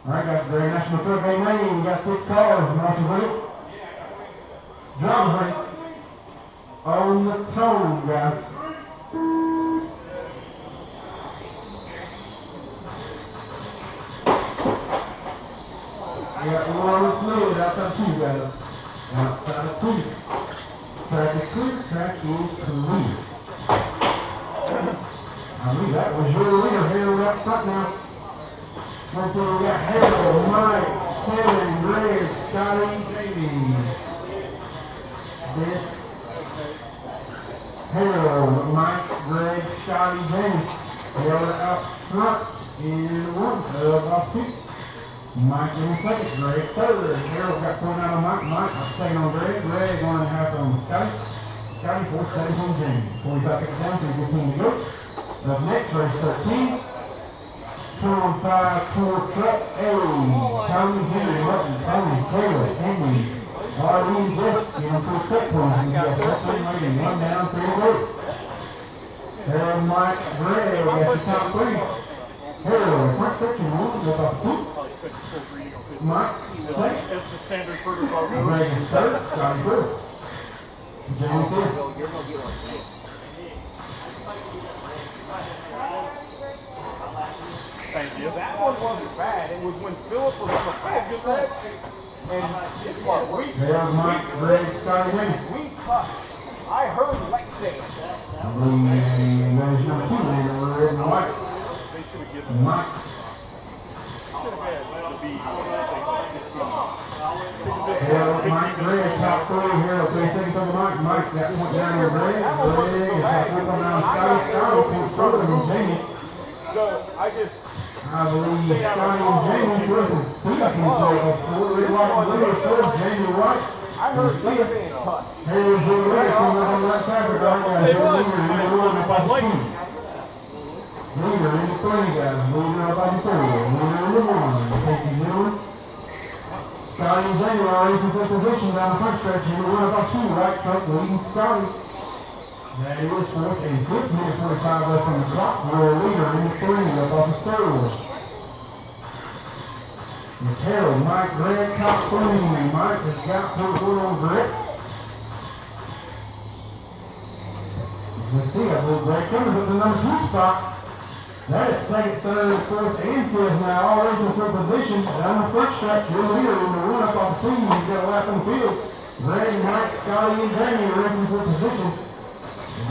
Alright, guys, very national truck Amain. We got 6 cars. Marshall with it. Driver break. On the tone, guys. We got one slid outside 2, guys. Outside 2. Track is clear. Track is clear. I believe that was your leader here up front now. Until we got Harold, Mike, Kevin, Greg, Scotty, Jamie. Harold, Mike, Greg, Scotty, Jamie. Harold out front in 1 off 2. Mike in second, Greg third. Harold got point out on Mike. Mike second on Greg. Greg 1.5 on Scotty. Scotty 4 seconds on Jamie. 45 seconds down, 3:15 to go. Up next, race 13. 2-5 tour truck A. Tony, Henry, Martin, Tony, Taylor, Henry, Arlene, Jeff, get them to the cut points. And get 14 rating, 1 down, 3 to go. Harold, Mike, Greg, that's the top 3. Harold, front section 1, up off 2. Mike, second. That's the standard for the car. Greg is third, Scotty third. Jamie fifth. Thank you. That one wasn't bad. It was when Philip was on the back of that. And it's like, There's Mike, Greg, Scotty, Jamie. we cut. I heard Lex say it. I believe that is number 2 man that we're red and white. They should have given Mike. should have had the B. Harold, Mike, Greg, top 3. Harold, 3 seconds over Mike. Mike got point down here, Greg. Greg is top 4 down Scotty. Scotty point further than Jamie. So I just. I believe Scotty and Jamie were the 2 can go up 4. Red, white, and blue is 4. Jamie White. I heard Lex saying cut. Harold's the red coming up on the right side. But right now, leader in the 1 up on 2. Leader in the 3, guys. Leader up on 4. Leader in the 1. Thank you, gentlemen. Scotty and Jamie are racing for position down the front stretch. Number 1 up on 2. Right truck leading Scotty. That is for a 15 45 left on the clock. We're a leader in the 3 up off the 3rd. It's Harold, Mike, Greg, top 3. Mike has got point 1 on Greg. Let's see, I believe Greg Cummins is the number 2 spot. That is 2nd, 3rd, 4th, and 5th now, all racing for position. Down the front stretch, your leader in the 1 up off the 2. You've got a lap in the field. Greg, Mike, Scotty, and Jamie are racing for position.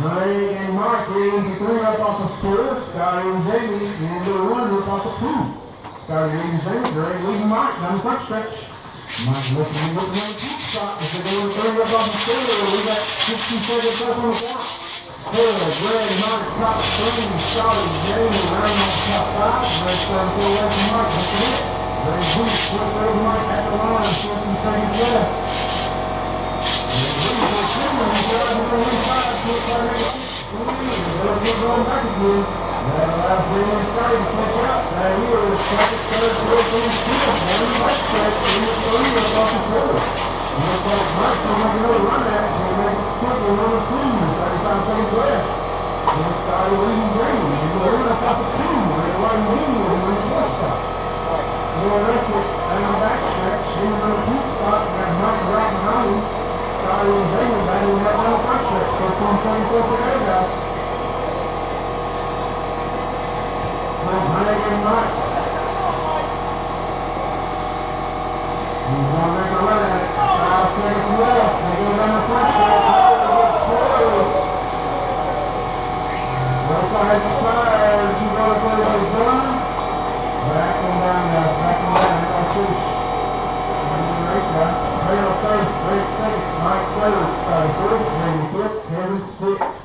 Greg and Mike in the 3 up off the 4. Scotty and Jamie in the 1 up off the 2. Scotty leading Jamie, Greg leading Mike down the front stretch. Mike looking to get the number 2 spot. If they're going to 3 up off the 4, we got 60 seconds left on the clock. Harold, Greg, Mike, top 3. Scotty, Jamie, round off top 5. Greg starting to go away from Mike. That's it. Greg Booth, flip over Mike at the line. 14 seconds left. Going back again. That allows Jamie and Scotty to catch up. Right here is 2nd, 3rd, 4th, and 5th. One right stretch in the 3 up off the 4. Looks like Mike's going to make another run at it. He'll make it quick with number 2. 35 seconds left. Then Scotty leading Jamie. He's going to off the 2. Red, white, and blue with the 4 spot. More rest it down the back stretch. In the number 2 spot, got Mike right behind him. Scotty and Jamie battling right down the front stretch. 13:24 for there, guys. Greg and Mike. He's going to make a run at it. 5 seconds left. They go down the front stretch. Looks like it's fired. She's going to play with done. Back and down, guys. Back and down. Here goes Fish. Race, guys. Harold 3rd, Greg 2nd, Mike 3rd, Scotty 3rd, Jamie 5th, Kevin 6th.